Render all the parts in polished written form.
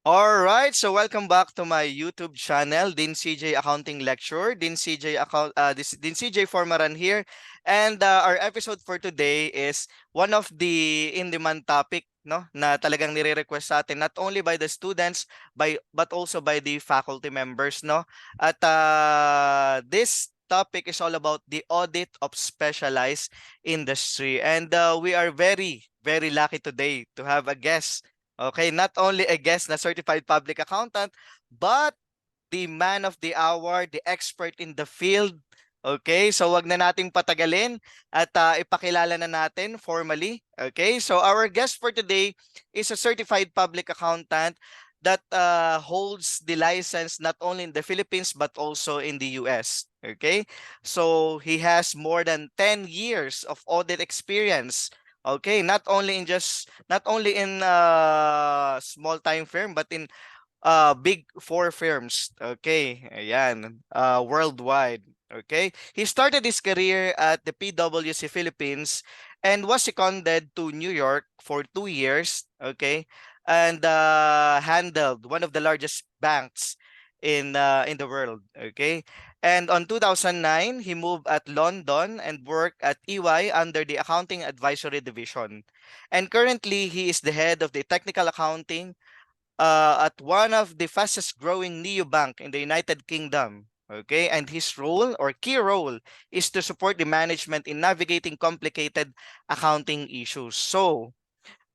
All right, so welcome back to my YouTube channel, Din CJ Accounting Lecture. Din CJ Formaran here, and our episode for today is one of the in-demand topic, no, na talagang nire-request sa atin not only by the students but also by the faculty members, no. At this topic is all about the audit of specialized industry, and we are very lucky today to have a guest. Okay, not only a guest na certified public accountant, but the man of the hour, the expert in the field. Okay, so wag na nating patagalin at ipakilala na natin formally. Okay, so our guest for today is a certified public accountant that holds the license not only in the Philippines but also in the US. Okay, so he has more than 10 years of audit experience. Okay, not only in small time firm but in big four firms. Okay, ayan, worldwide. Okay, he started his career at the PwC Philippines and was seconded to New York for 2 years. Okay, and handled one of the largest banks in the world. Okay, and on 2009 he moved at London and worked at EY under the accounting advisory division, and currently he is the head of the technical accounting at one of the fastest growing neobank in the United Kingdom. Okay, and his role or key role is to support the management in navigating complicated accounting issues. So,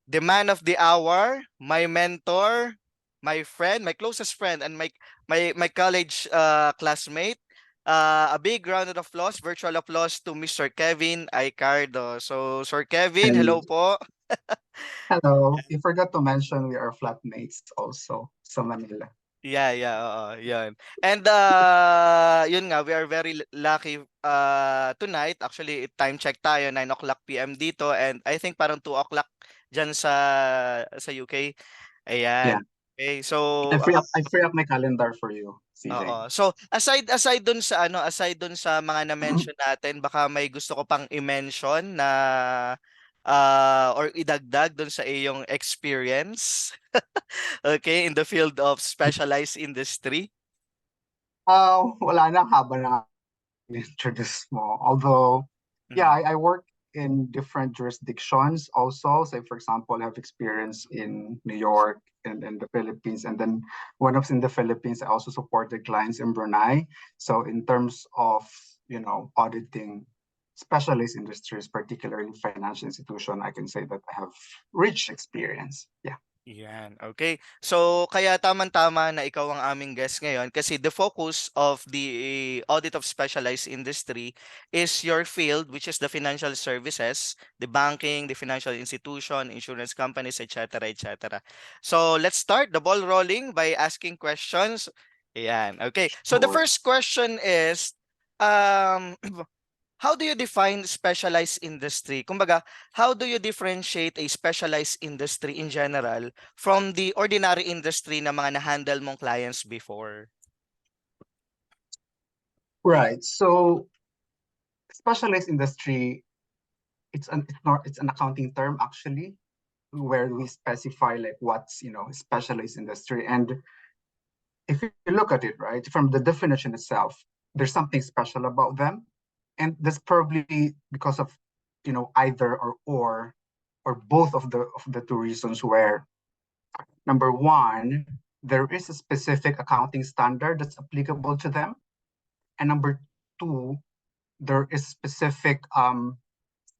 the man of the hour, my mentor, my friend, my closest friend, and my college classmate. A big round of applause, virtual applause to Mr. Kevin Aycardo. So, Sir Kevin, And hello po. hello, you forgot to mention we are flatmates also sa Manila. Yeah, oo, yun. And yun nga, we are very lucky tonight. Actually, time check tayo, 9 o'clock PM dito and I think parang 2 o'clock dyan sa UK. Yeah, Ayan. Okay, so I free up my calendar for you, oo. CJ. So aside dun sa aside dun sa mga na-mention natin, baka may gusto ko pang i-mention na or idagdag dun sa iyong experience. Okay, in the field of specialized industry. Wala na haba na introduce mo. Although, yeah, Mm. I work in different jurisdictions also. Say, for example, I have experience in New York and in the Philippines. And then when I was in the Philippines, I also supported clients in Brunei. So in terms of, auditing specialist industries, particularly financial institution, I can say that I have rich experience. Yeah. Yan, okay. So, kaya tamang-tama na ikaw ang aming guest ngayon kasi the focus of the audit of specialized industry is your field, which is the financial services, the banking, the financial institution, insurance companies, etc., etc. So, let's start the ball rolling by asking questions. Yan, okay. So, the Sure. first question is, um, how do you define specialized industry? Kumbaga, how do you differentiate a specialized industry in general from the ordinary industry na mga na-handle mong clients before? Right. So specialist industry, it's an accounting term actually, where we specify like what's specialist industry. And if you look at it right from the definition itself, there's something special about them, and that's probably because of either or both of the two reasons. Where number one, there is a specific accounting standard that's applicable to them, and number two, there is specific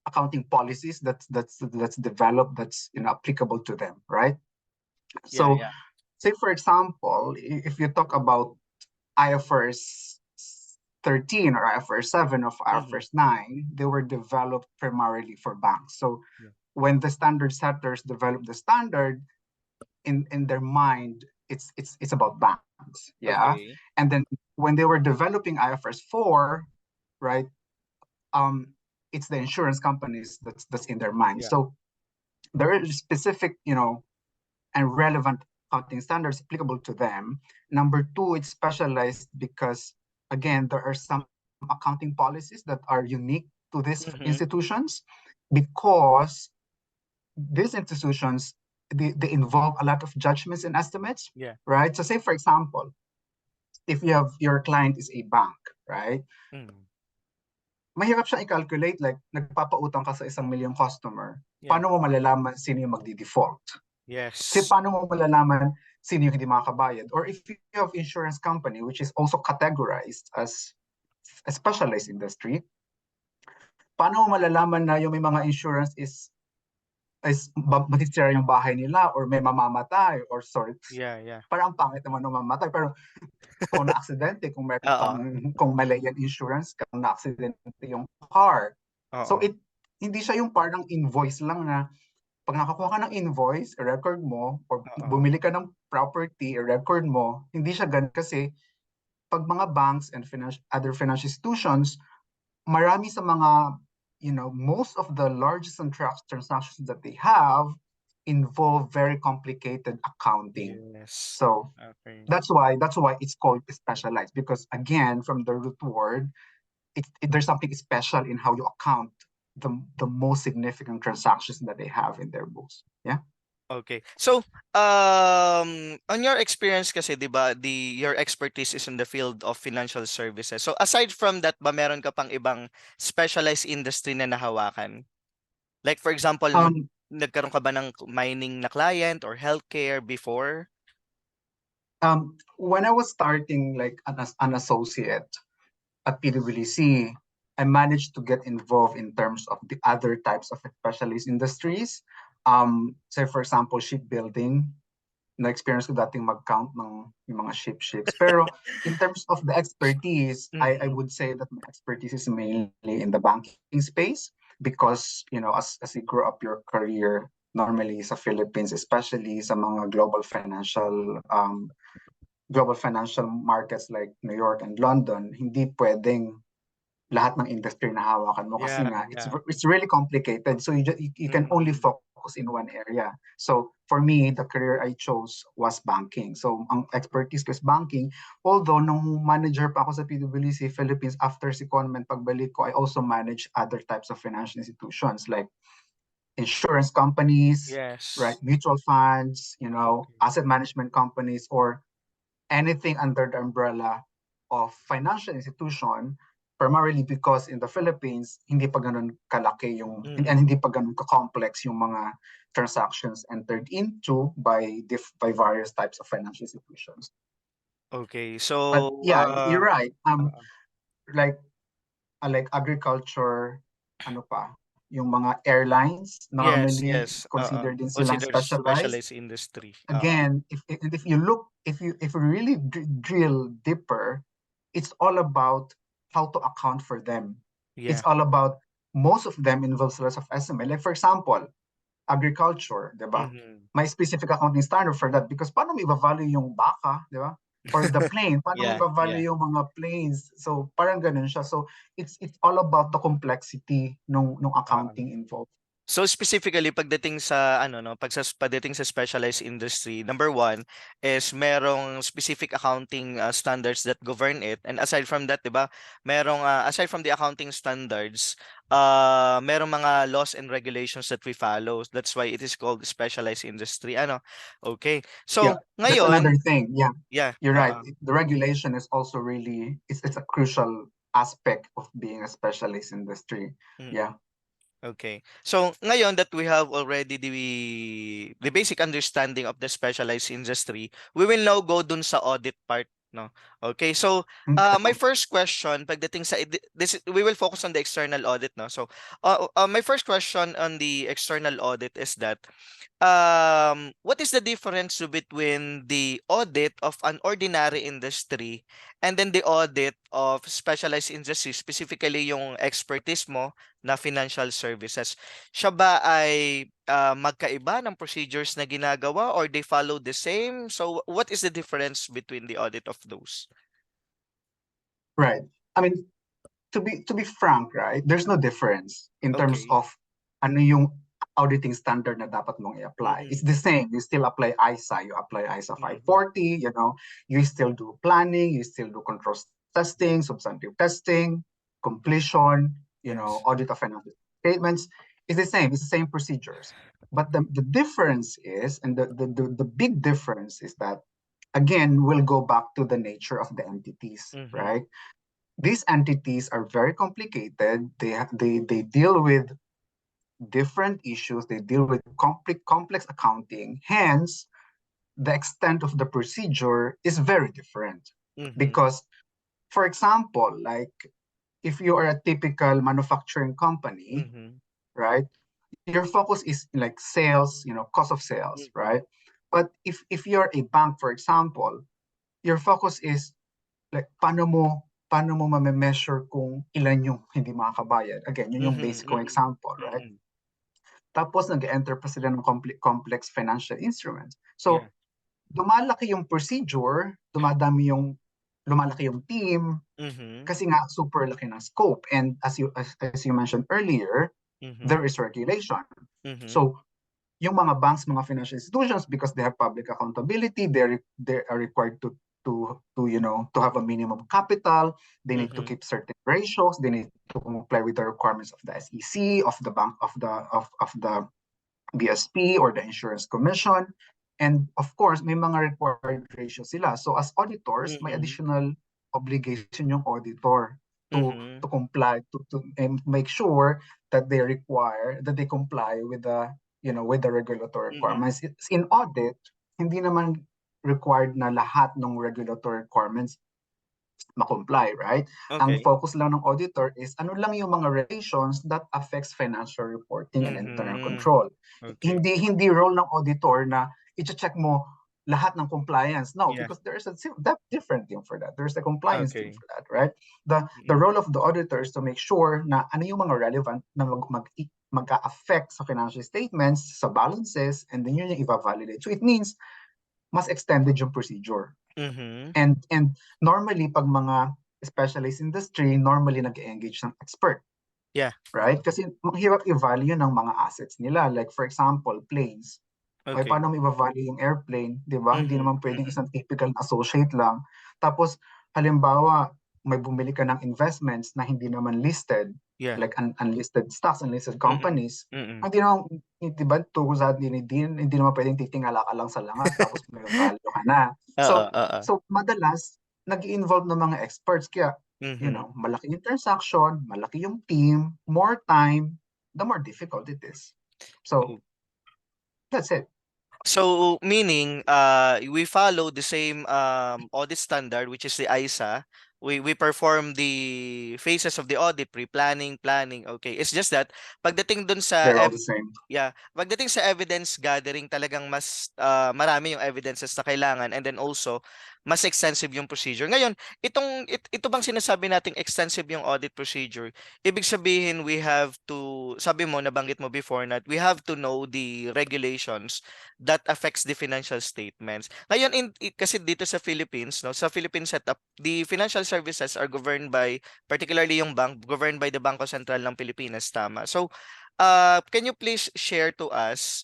accounting policies that's developed, that's applicable to them, right? Yeah, So yeah. say for example, if you talk about IFRS 13 or IFRS 7 of Mhm. IFRS 9, they were developed primarily for banks. So Yeah. when the standard setters develop the standard, in their mind, it's about banks, yeah. Okay. And then when they were developing IFRS 4, right, um, it's the insurance companies that's in their mind. Yeah. So there is specific, and relevant accounting standards applicable to them. Number two, it's specialized because, again, there are some accounting policies that are unique to these Mhm. institutions, because these institutions they involve a lot of judgments and estimates, Yeah. right? So say for example, if you have your client is a bank, right? Mm. Mahirap siyang i-calculate, like nagpapautang ka sa 1 milyong customer. Yeah. Paano mo malalaman sino yung magdi-default? Kasi Yes. paano mo malalaman sino yung hindi makakabayad? Or if you have insurance company, which is also categorized as a specialized industry, paano mo malalaman na yung may mga insurance is matitira yung bahay nila or may mamamatay or sorry, Yeah, yeah. parang pangit naman ng mamamatay pero kung na-aksidente, kung meron kang, Oo. kung Malayan insurance, kung na-aksidente yung car. So Oo. hindi siya yung parang invoice lang na pag nakakuha ka ng invoice, i-record mo, or Oo. bumili ka ng property, i-record mo, hindi siya ganun kasi pag mga banks and other financial institutions, marami sa mga, most of the largest transactions that they have involve very complicated accounting. Yes. So Okay. that's why it's called specialized, because again, from the root word, there's something special in how you account the most significant transactions that they have in their books. Yeah. Okay. So, on your experience kasi, 'di ba, your expertise is in the field of financial services. So, aside from that ba meron ka pang ibang specialized industry na nahawakan? Like for example, Um, nagkaroon ka ba ng mining na client or healthcare before? when I was starting like an associate at PwC, I managed to get involved in terms of the other types of specialist industries. Say for example, shipbuilding. Na-experience ko dating mag-count ng yung mga ships. Pero in terms of the expertise, I Mm. would say that my expertise is mainly in the banking space because, as you grow up your career, normally sa Philippines, especially sa mga global financial markets like New York and London, hindi pwedeng lahat ng industry na hawakan mo kasi Yeah, nga yeah. it's really complicated, so you can only Mm. focus in one area. So for me, the career I chose was banking, so ang expertise ko is banking, although nung manager pa ako sa PwC Philippines, after secondment pagbalik ko, I also manage other types of financial institutions like insurance companies, right, Yes. mutual funds, Okay. asset management companies, or anything under the umbrella of financial institution, primarily because in the Philippines, hindi pa ganun kalaki and Mm. hindi pa ganun ka-complex yung mga transactions entered into by various types of financial institutions. Okay. But So, yeah, you're right. uh, Like like agriculture, ano pa, yung mga airlines yes, normally yes. consider din silang Consider specialized. specialized industry. Again, if you look, if you really drill deeper, it's all about how to account for them. It's Yeah. all about, most of them involves lots of estimate. Like for example, agriculture, di ba? Mhm. May specific accounting standard for that because paano mo i-value yung baka, di ba? Or the plane, paano mo Yeah, yeah. i-value yung mga planes? So parang ganun siya. So it's all about the complexity nung Oo. accounting involved. So specifically pagdating sa ano no, pagdating sa specialized industry, number one is merong specific accounting standards that govern it. And aside from that, 'di ba? Merong aside from the accounting standards, merong mga laws and regulations that we follow. That's why it is called specialized industry. Ano? Okay. Yeah, So that's another ngayon, thing. Yeah, yeah, you're right. The regulation is also really, it's a crucial aspect of being a specialist industry. mm. Yeah. Okay. So ngayon that we have already the basic understanding of the specialized industry, we will now go dun sa audit part, no? Okay. So my Okay. first question pagdating sa this we will focus on the external audit, no? So my first question on the external audit is that what is the difference between the audit of an ordinary industry and then the audit of specialized industry, specifically yung expertise mo na financial services? Siya ba ay magkaiba ng procedures na ginagawa or they follow the same? So what is the difference between the audit of those? Right. I mean, to be frank, right? There's no difference in terms Okay. of ano yung auditing standard na dapat mong i-apply. It's Mm-mm. the same. You still apply ISA. You apply ISA Mm-mm. 540, you still do planning, you still do control testing, substantive testing, completion, Yes. audit of financial statements. It's the same. It's the same procedures. But the difference is, and the big difference is that, again, we'll go back to the nature of the entities, Mm-hmm. right? These entities are very complicated. They deal with different issues. They deal with complex accounting. Hence, the extent of the procedure is very different. Mm-hmm. Because, for example, like if you are a typical manufacturing company, Mm-hmm. right? Your focus is like sales, cost of sales, right? But if you're a bank, for example, your focus is like paano mo ma-measure kung ilan yung hindi makakabayad. Again, yun yung Mm-hmm. basic kong Mm-hmm. example, right? Mm-hmm. Tapos nag-enter pa sila ng complex financial instruments. Yeah. So, dumalaki yung procedure, lumalaki yung team, Mm-hmm. kasi nga super laki ng scope. And as you mentioned earlier, Mm-hmm. there is regulation. Mm-hmm. So, yung mga banks, mga financial institutions, because they have public accountability, they are required to have a minimum capital. They need to Mm-hmm. keep certain ratios. They need to comply with the requirements of the SEC, of the bank, of the BSP or the Insurance Commission. And of course, may mga required ratios sila. So as auditors, may Mm-hmm. additional obligation yung auditor to Mm-hmm. comply to and make sure that they comply with the regulatory Mm-hmm. requirements. It's in audit, hindi naman required na lahat ng regulatory requirements ma-comply, right? Ang Okay. focus lang ng auditor is ano lang yung mga regulations that affects financial reporting and internal Mm-hmm. control. Okay. Hindi role ng auditor na i-check mo lahat ng compliance. No, Yeah. because there's that different team for that. There's a compliance team Okay. for that, right? The Mm-hmm. role of the auditor is to make sure na ano yung mga relevant na mag-affect sa financial statements, sa balances, and then yun yung i-validate. So it means mas extended yung procedure. Mm-hmm. And normally, pag mga specialized industry, normally nag-engage ng expert, Yeah. right? Kasi mahirap i-value ng mga assets nila. Like for example, planes. Ay, Okay. paano mo i-value yung airplane, di ba? Hindi Mm-hmm. naman pwedeng Mm-hmm. isang typical na associate lang. Tapos, halimbawa, may bumili ka ng investments na hindi naman listed, Yeah. like unlisted stocks, unlisted Mm-mm. companies. Mm-mm. Hindi naman, di ba, hindi naman pwedeng titingala ka lang sa langas tapos may value ka na. Oo, So, oo. so madalas, nag-involve ng mga experts. Kaya, Mm-hmm. malaki yung transaction, malaki yung team, more time, the more difficult it is. So, that's it. So meaning we follow the same audit standard, which is the ISA. We perform the phases of the audit, pre-planning, planning. Okay. It's just that pagdating dun sa They're all the same. yeah, pagdating sa evidence gathering, talagang mas marami yung evidences na kailangan, and then also mas extensive yung procedure. Ngayon, ito bang sinasabi nating extensive yung audit procedure? Ibig sabihin we have to, sabi mo, nabanggit mo before, that we have to know the regulations that affects the financial statements. Ngayon, kasi dito sa Philippines, no, sa Philippine setup, the financial services are governed by, particularly yung bank, governed by the Bangko Sentral ng Pilipinas, tama. So, can you please share to us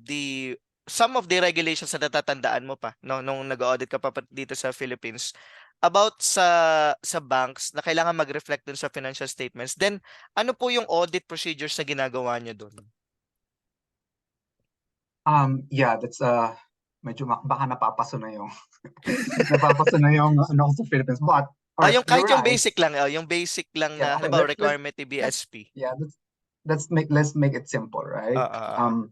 the some of the regulations na natatandaan mo pa, no, nung nag-audit ka dito sa Philippines about sa banks na kailangan mag-reflect dun sa financial statements. Then, ano po yung audit procedures na ginagawa niyo dun? Yeah, that's medyo baka napapaso na yung napapaso na yung ano ko sa Philippines. But all right, Yung you're kahit right. yung basic lang Yeah, na okay, halimbawa let's requirement ni let's BSP. yeah, let's make it simple, right? Ah, ah,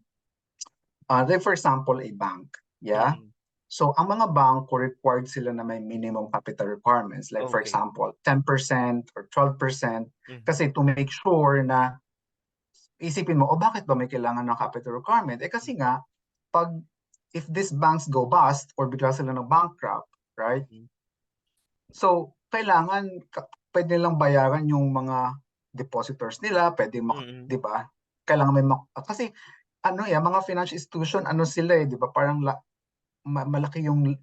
ah. Like for example, a bank, yeah. Mm. So ang mga bangko required sila na may minimum capital requirements. Like for Okay. example, 10% or 12%, Mhm. kasi to make sure na isipin mo, bakit ba may kailangan ng capital requirement? Kasi nga, pag if these banks go bust or bigla sila ng bankrupt, right? Mhm. So, kailangan pwede lang bayaran yung mga depositors nila, pwede Mm. 'di ba? Kailangan kasi mga financial institution sila 'di ba? Parang malaki yung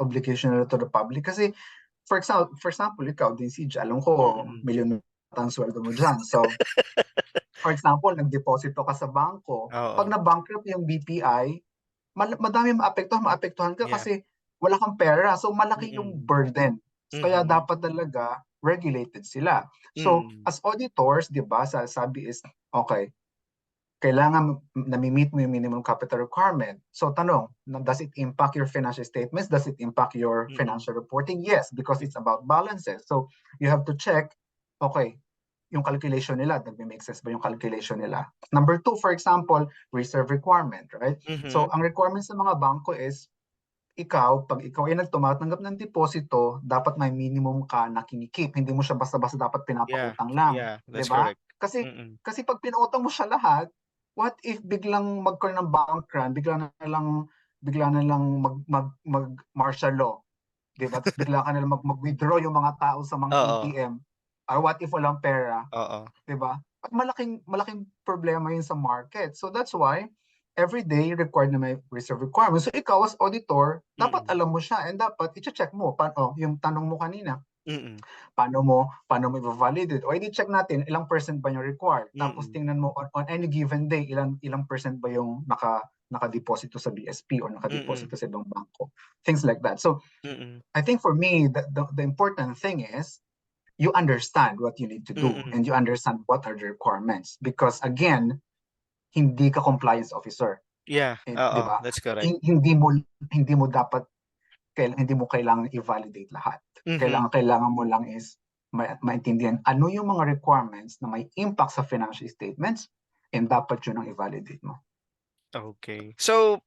obligation nila to the public kasi for example, ikaw din si alam ko Mm. milyon ang sweldo mo diyan. So, for example, nagdeposito ka sa bangko, pag Oo. na-bankrupt yung BPI, madami maapektuhan ka Yeah. kasi wala kang pera. So malaki yung Mm. burden. So, kaya Mhm. dapat talaga regulated sila. So Mm. as auditors, 'di ba, sabi is okay, kailangan nami-meet mo yung minimum capital requirement. So tanong, does it impact your financial statements? Does it impact your Mm. financial reporting? Yes, because it's about balances. So you have to check, okay, yung calculation nila, nagme-make sense ba yung calculation nila? Number two, for example, reserve requirement, right? So Mhm. ang requirements ng mga bangko is pag ikaw ay nagtumatanggap ng deposito, dapat may minimum ka na kinikip. Hindi mo siya basta-basta dapat Yeah. pinapautang lang. Yeah, 'Di that's ba? correct. Kasi, Mm. kasi pag pinautang mo siya lahat, what if biglang magkaroon ng bank run, bigla na lang mag martial law, 'di ba? Tapos bigla ka na lang mag-withdraw yung mga tao sa mga Oo. ATM. Or what if walang pera? Oo. 'Di ba? At malaking malaking problema 'yun sa market. So that's why every day required na may reserve requirement. So ikaw as auditor, dapat Mm. alam mo siya and dapat i-check mo yung tanong mo kanina, Mm. paano mo i-validate? O i-check natin ilang percent ba yung required. Tapos Mm. tingnan mo on any given day ilang percent ba yung nakadeposito sa BSP or Mm. nakadeposito sa ibang bangko. Things like that. So Mm. I think for me the important thing is you understand what you need to do Mm. and you understand what are the requirements because again hindi ka compliance officer, Yeah, 'di oo, ba? that's correct. Hindi mo dapat hindi mo kailangan i-validate lahat. Mhm. Kailangan mo lang is maintindihan ano yung mga requirements na may impact sa financial statements and dapat yun ang i-validate mo. Okay. So,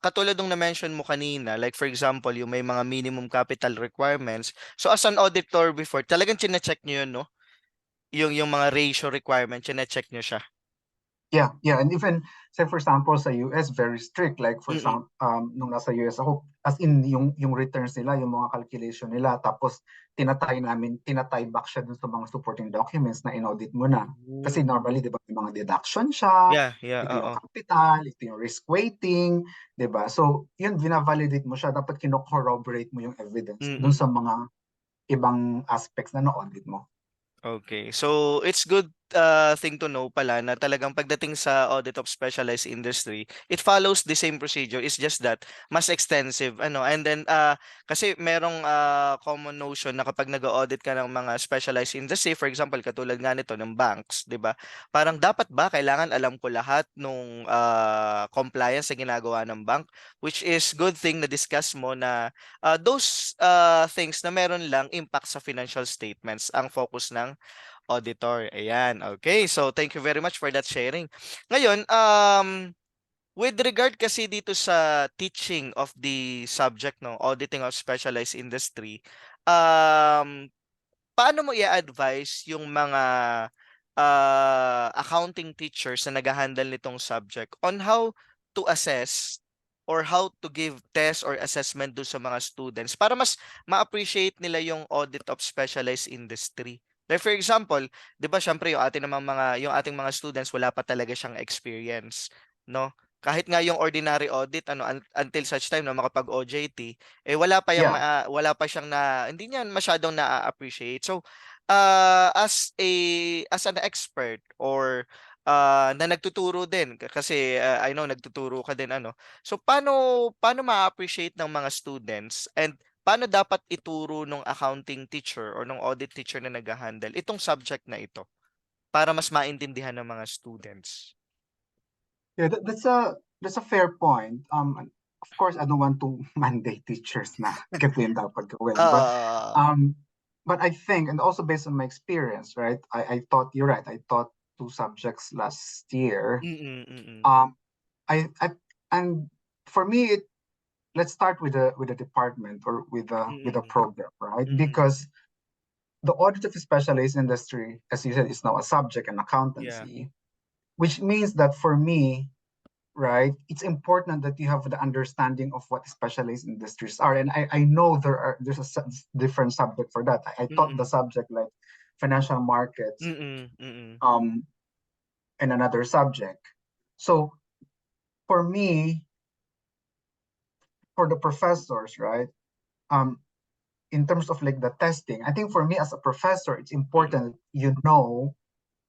katulad nung na-mention mo kanina, like for example, yung may mga minimum capital requirements. So, as an auditor before, talagang chine-check niyo yun, 'no? Yung mga ratio requirement, chine-check niyo siya? Yeah, and even say for example sa US very strict like for Mm. example nung nasa US ako as in yung returns nila, yung mga calculation nila tapos tinatay back siya dun sa mga supporting documents na inaudit mo na. Kasi Hmm. normally 'di ba may mga deduction siya, Yeah, yeah, ito yung oo. capital, ito yung risk weighting, 'di ba? So, yun vina-validate mo siya, dapat kino-corroborate mo yung evidence dun Mm. sa mga ibang aspects na na-audit mo. Okay. So, it's good thing to know pala na talagang pagdating sa audit of specialized industry, it follows the same procedure. It's just that mas extensive ano. And then kasi merong common notion na kapag nag-audit ka ng mga specialized industry, for example, katulad nga nito ng banks, 'di ba? Parang dapat ba kailangan alam ko lahat nung compliance sa ginagawa ng bank, which is good thing na discuss mo na those things na meron lang impact sa financial statements ang focus ng auditor. Ayan, okay. So, thank you very much for that sharing. Ngayon, with regard kasi dito sa teaching of the subject, no, auditing of specialized industry, um, paano mo i-advise yung mga accounting teachers na nag-handle nitong subject on how to assess or how to give test or assessment do sa mga students para mas ma-appreciate nila yung audit of specialized industry? Like for example, 'di ba syempre yung ating mga students wala pa talaga siyang experience, no? Kahit nga yung ordinary audit ano until such time na makapag-OJT, eh Yeah. wala pa siyang hindi niya masyadong na-appreciate. So, as an expert or na nagtuturo din kasi I know nagtuturo ka din ano. So paano ma-appreciate ng mga students and paano dapat ituro ng accounting teacher or ng audit teacher na nag-handle itong subject na ito para mas maintindihan ng mga students? Yeah, that's a fair point. Of course, I don't want to mandate teachers na ganito yung dapat gawin. Oo. Um, but I think, and also based on my experience, right? I thought you're right. I taught two subjects last year. Mm, mm. Um, I and for me, let's start with the department or with a Mm, program, right? mm. Because the audit of a specialized industry, as you said, is now a subject in Yeah. accountancy, which means that for me, right, it's important that you have the understanding of what specialized industries are. And I know there's a different subject for that. I taught the Mm, subject like financial markets mm, mm. um and another subject. So for me, for the professors, right, um, in terms of like the testing, I think for me as a professor, it's Mm. important you know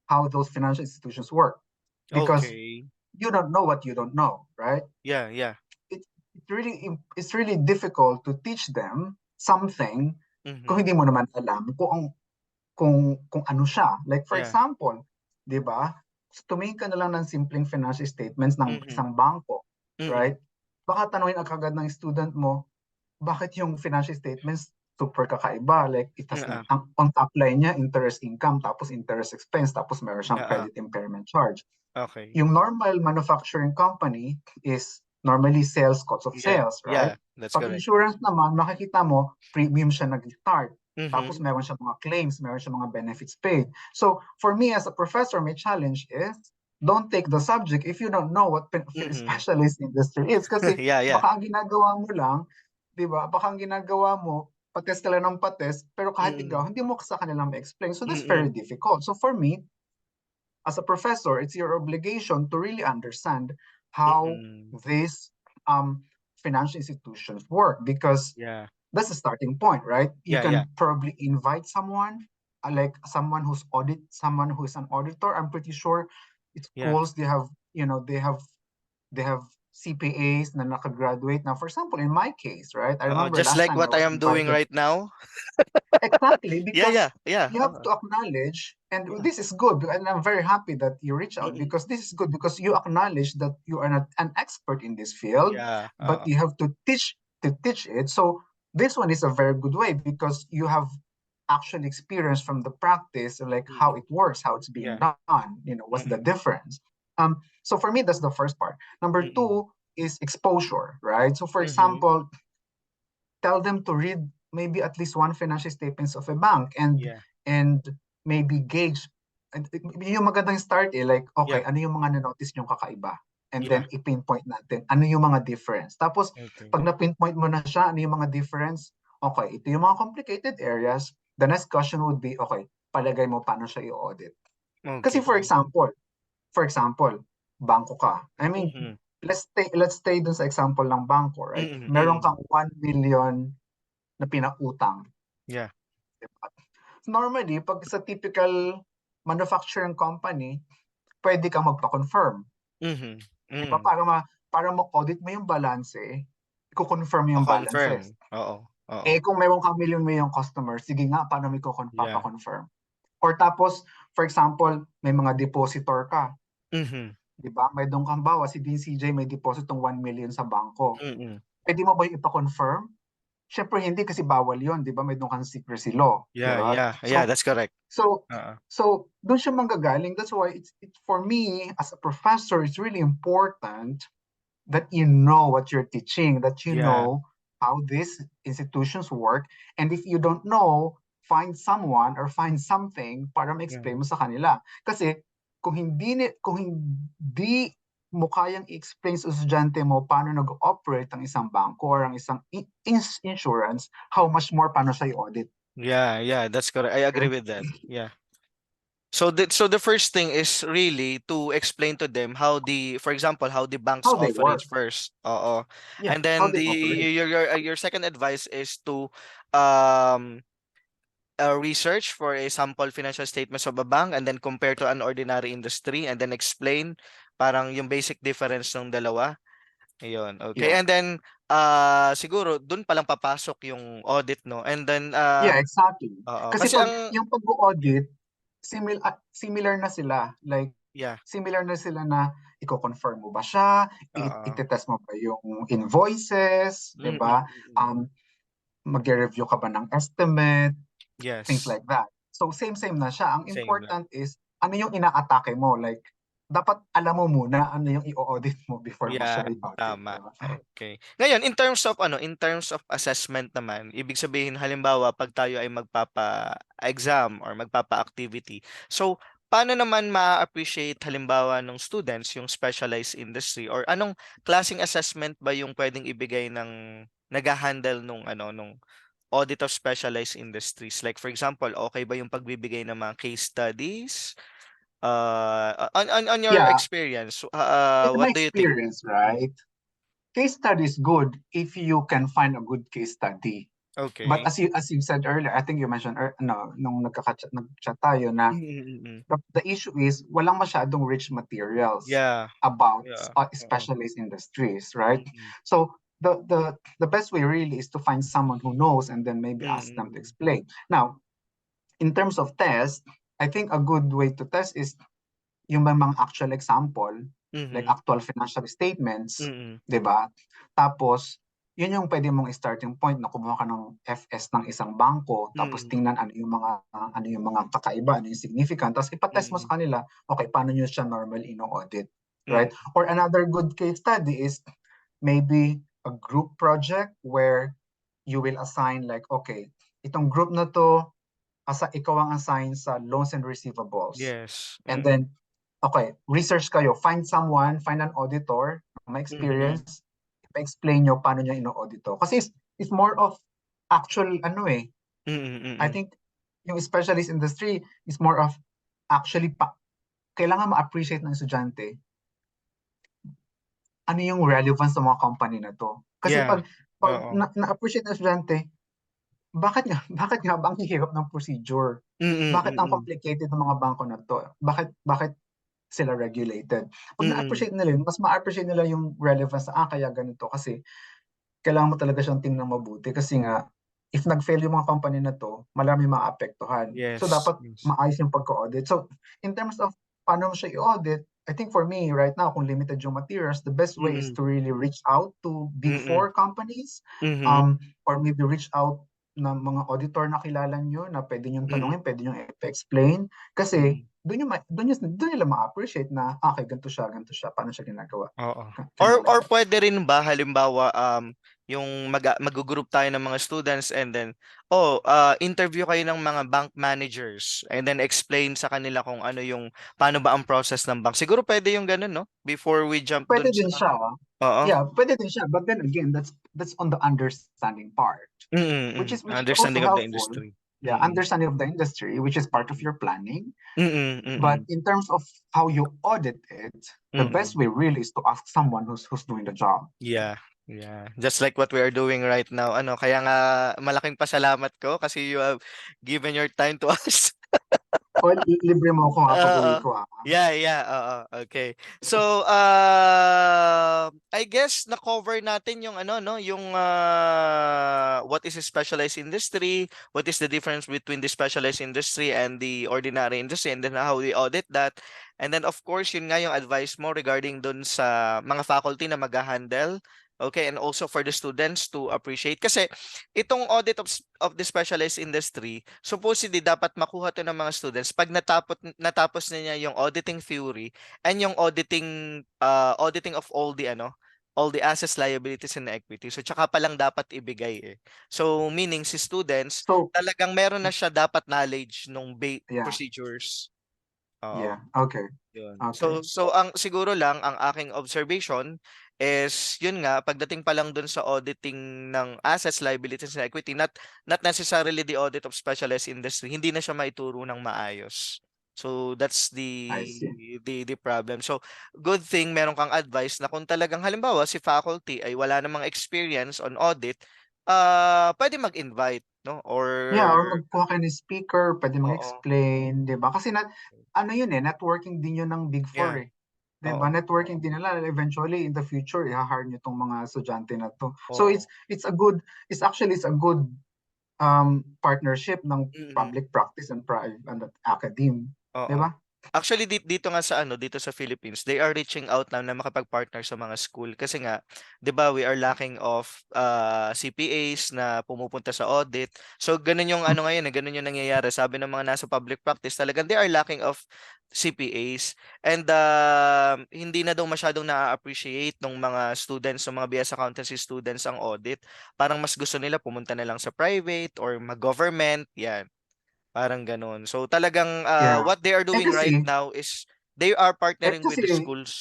how those financial institutions work because Okay. you don't know what you don't know, right? Yeah, yeah. It's really difficult to teach them something kung Mhm. hindi mo naman alam kung kung ano siya. Like for Yeah. example, 'di ba? Tumingin ka na lang ng simpleng financial statements ng Mhm. isang bangko, Mm. right? Baka tanungin agad ng student mo, bakit yung financial statements super kakaiba? Like it has Oo. on top line niya interest income, tapos interest expense, tapos meron siyang Oo. credit impairment charge. Okay. Yung normal manufacturing company is normally sales, cost of Yeah. sales, right? Yeah, that's Pag correct. insurance naman, makikita mo, premium siya nag-start. Tapos Mhm. meron siya mga claims, meron siya mga benefits paid. So for me as a professor, my challenge is don't take the subject if you don't know what Mhm. specialist industry is. Kasi Yeah, yeah. baka ang ginagawa mo lang, di ba? Baka ang ginagawa mo, pates ka lang ng pates, pero kahit Mm. ikaw, hindi mo sa kanila ma-explain. So that's very Mm. difficult. So for me, as a professor, it's your obligation to really understand how Mm. these financial institutions work because Yeah. that's the starting point, right? You Yeah, yeah. can probably invite someone, like someone who is an auditor. I'm pretty sure it's Yeah. schools they have, they have CPAs na nakagraduate. Now, for example, in my case, right? I Oo, remember just last like time I what I was am doing invited. right now. Exactly, Yeah, because yeah, yeah. you have to acknowledge, and Yeah. this is good, and I'm very happy that you reach out Mm. because this is good because you acknowledge that you are not an expert in this field, Yeah. but you have to teach it. So this one is a very good way because you have actual experience from the practice, like how Mm. it works, how it's being Yeah. done, what's the Mm. difference. So for me, that's the first part. Number Mm. two is exposure, right? So for Mhm. example, tell them to read maybe at least one financial statements of a bank Yeah. and maybe gauge. And yung magandang start like, okay, Yeah. ano yung mga na-notice yung kakaiba? And Yeah. then i-pinpoint natin, ano yung mga difference? Tapos, Okay. pag na-pinpoint mo na siya, ano yung mga difference? Okay, ito yung mga complicated areas. The next question would be, okay, palagay mo paano siya i-audit? Kasi Okay. for example, bangko ka. I mean, Mhm. let's stay dun sa example ng bangko, right? Mm. Meron Mm. kang 1 million na pinautang. Yeah. Diba? Normally, pag sa typical manufacturing company, pwede kang magpa-confirm. Mhm. Diba? Mm. Para ma-audit mo yung balance, i-confirm yung Pa-confirm. balances. Oo. Oo. Kung meron kang million customer, sige nga, paano mo Yeah. papa-confirm? Or tapos, for example, may mga depositor ka. Mhm. Di ba? May doon kang bawa, si Dean CJ may depositong 1 million sa bangko. Mm. Pwede mo ba yung ipa-confirm? Siyempre hindi kasi bawal yon, di ba? May doon kang secrecy law, di Yeah, ba? yeah. Yeah, So, that's correct. so, Oo. so doon siya manggagaling. That's why it's for me as a professor, it's really important that you know what you're teaching, that you Yeah. know how these institutions work. And if you don't know, find someone or find something para Yeah. ma-explain mo sa kanila. Kasi kung hindi mo kayang i-explain sa estudyante mo paano nag-operate ang isang bangko or ang isang insurance, how much more paano siya i-audit. Yeah, yeah, that's correct. I agree Okay? with that. Yeah. So the first thing is really to explain to them how for example, how the banks How they operate work. first. Oo. Yeah, And how then they operate. your second advice is to um research for a sample financial statements of a bank and then compare to an ordinary industry and then explain parang yung basic difference ng dalawa. Ayun. Okay. Yeah. And then siguro dun palang papasok yung audit, no? And then Yeah, exactly. oo, Kasi kasi pag ang yung yeah, pag-audit, similar na sila. Like, yeah. similar na sila na i-confirm mo ba siya, Oo. i-test mo ba yung invoices, di Mm, ba? mm, mm. Mag-review ka ba ng estimate, things Yes. like that. So, same na siya. Ang Same lang. important is, ano yung ina-atake mo? Like, dapat alam mo muna ano yung i-audit mo before mo Yeah, siya i-audit, di tama. ba? Okay. Ngayon, in terms of assessment naman, ibig sabihin halimbawa pag tayo ay magpapa-exam or magpapa-activity. So, paano naman ma-appreciate halimbawa ng students yung specialized industry or anong klaseng assessment ba yung pwedeng ibigay ng nag-handle nung audit of specialized industries? Like for example, okay ba yung pagbibigay ng mga case studies? On your Yeah, experience, in my what do you think? experience, Mm. right? Case study is good if you can find a good case study. But Okay. as you said earlier, I think you mentioned no, nung nagchat tayo na Mm. the issue is walang masyadong rich materials Yeah. about Yeah. Oo. specialist industries, right? Mm. So the best way really is to find someone who knows and then maybe ask them to Mm. explain. Now, in terms of test, I think a good way to test is yung may mga actual example, like Mhm. actual financial statements, Mm. 'di ba? Tapos, yun yung pwede mong starting point na kumuha ka ng FS ng isang bangko, tapos Mm. tingnan ano yung mga kakaiba, ano yung significant, tapos ipatest mo Mm. sa kanila, okay, paano nyo siya normal ino-audit, right? Mm. Or another good case study is maybe a group project where you will assign like, okay, itong group na to, ikaw ang assign sa loans and receivables. Yes. And Mm. then, okay, research kayo, find an auditor, may Mhm. experience, pa-explain nyo paano niya ino-audit to. Kasi it's more of actual, Mm. I Mm. think yung specialist industry is more of actually kailangan ma-appreciate ng estudyante ano yung relevance ng mga company na to. Kasi Yeah. pag Oo. na-appreciate ng estudyante, bakit nga ba ang hihirap ng procedure? Mm. Bakit ang Mm. complicated ng mga bangko na to? Bakit sila regulated? Pag Mm. na-appreciate nila yun, mas ma-appreciate nila yung relevance na, kaya ganito. Kasi kailangan mo talaga siyang tingnan mabuti kasi nga, if nag-fail yung mga company na to, marami maapektuhan. So, Yes. dapat Yes. maayos yung pagka-audit. So, in terms of paano mo siya i-audit, I think for me, right now, kung limited yung materials, the best way is Mm. to really reach out to big Mm. four companies, Mhm. um, or maybe reach out ng mga auditor na kilala nyo na pwede nyo Mm. tanungin, pwede nyo i-explain. Kasi Mm. doon nila ma-appreciate na, okay, ganito siya, paano siya ginagawa. Oo. Or Ganun. pwede rin ba halimbawa yung mag-group tayo ng mga students and then interview kayo ng mga bank managers and then explain sa kanila kung ano yung paano ba ang process ng bank. Siguro pwede yung ganun, no? Before we jump Pwede dun sa din siya. Oo. Yeah, pwede din siya. But then again, that's on the understanding part, Mm. Mm. which is also Understanding of the helpful. industry. Yeah, Mm. understanding of the industry, which is part of Mm. your planning. Mm. But Mm. in terms of how you audit it, the best Mm. way really is to ask someone who's doing the job. Yeah. Yeah. Just like what we are doing right now. Ano, kaya nga malaking pasalamat ko kasi you have given your time to us. O, libre mo ako ha, pag-uwi Oo. ko ha. Yeah, yeah, oo. Okay. So, I guess na-cover natin yung ano, no, yung what is a specialized industry, what is the difference between the specialized industry and the ordinary industry, and then how we audit that. And then of course, yun nga yung advice mo regarding dun sa mga faculty na mag-handle. Okay, and also for the students to appreciate kasi itong audit of the specialized industry, supposedly dapat makuha to ng mga students pag natapos na niya yung auditing theory and yung auditing of all the assets, liabilities and equity. So tsaka pa lang dapat ibigay eh. So meaning si students So, talagang meron na siya dapat knowledge nung yeah, procedures. Oo. yeah, okay, Yun. okay. So ang siguro lang ang aking observation is yun nga pagdating pa lang dun sa auditing ng assets, liabilities and equity, not necessarily the audit of specialized industry, hindi na siya maituro ng maayos. So that's I see. the problem. So good thing meron kang advice na kung talagang halimbawa si faculty ay wala namang experience on audit, pwede mag-invite, no? Or Yeah, or magkuha kayo ng speaker, pwede oo. mag-explain, 'di ba? Kasi ano yun eh, networking din yun ng Big Four Yeah. eh. 'Di ba? Oo. Networking din nila eventually in the future i-hire niyo tong mga estudyante na to. So Oo. it's a good partnership ng Mm. public practice and private and academe, 'di Oo. ba? Actually dito nga sa dito sa Philippines, they are reaching out now na makapag-partner sa mga school kasi nga 'di ba we are lacking of CPAs na pumupunta sa audit. So ganun yung ngayon, ganun yung nangyayari. Sabi ng mga nasa public practice, talagang they are lacking of CPAs and hindi na daw masyadong na-appreciate ng mga students, ng mga BS accountancy students ang audit. Parang mas gusto nila pumunta na lang sa private or mag-government, yan. Parang gano'n. So talagang Yeah. what they are Eh doing right kasi now is they are eh partnering with kasi the schools.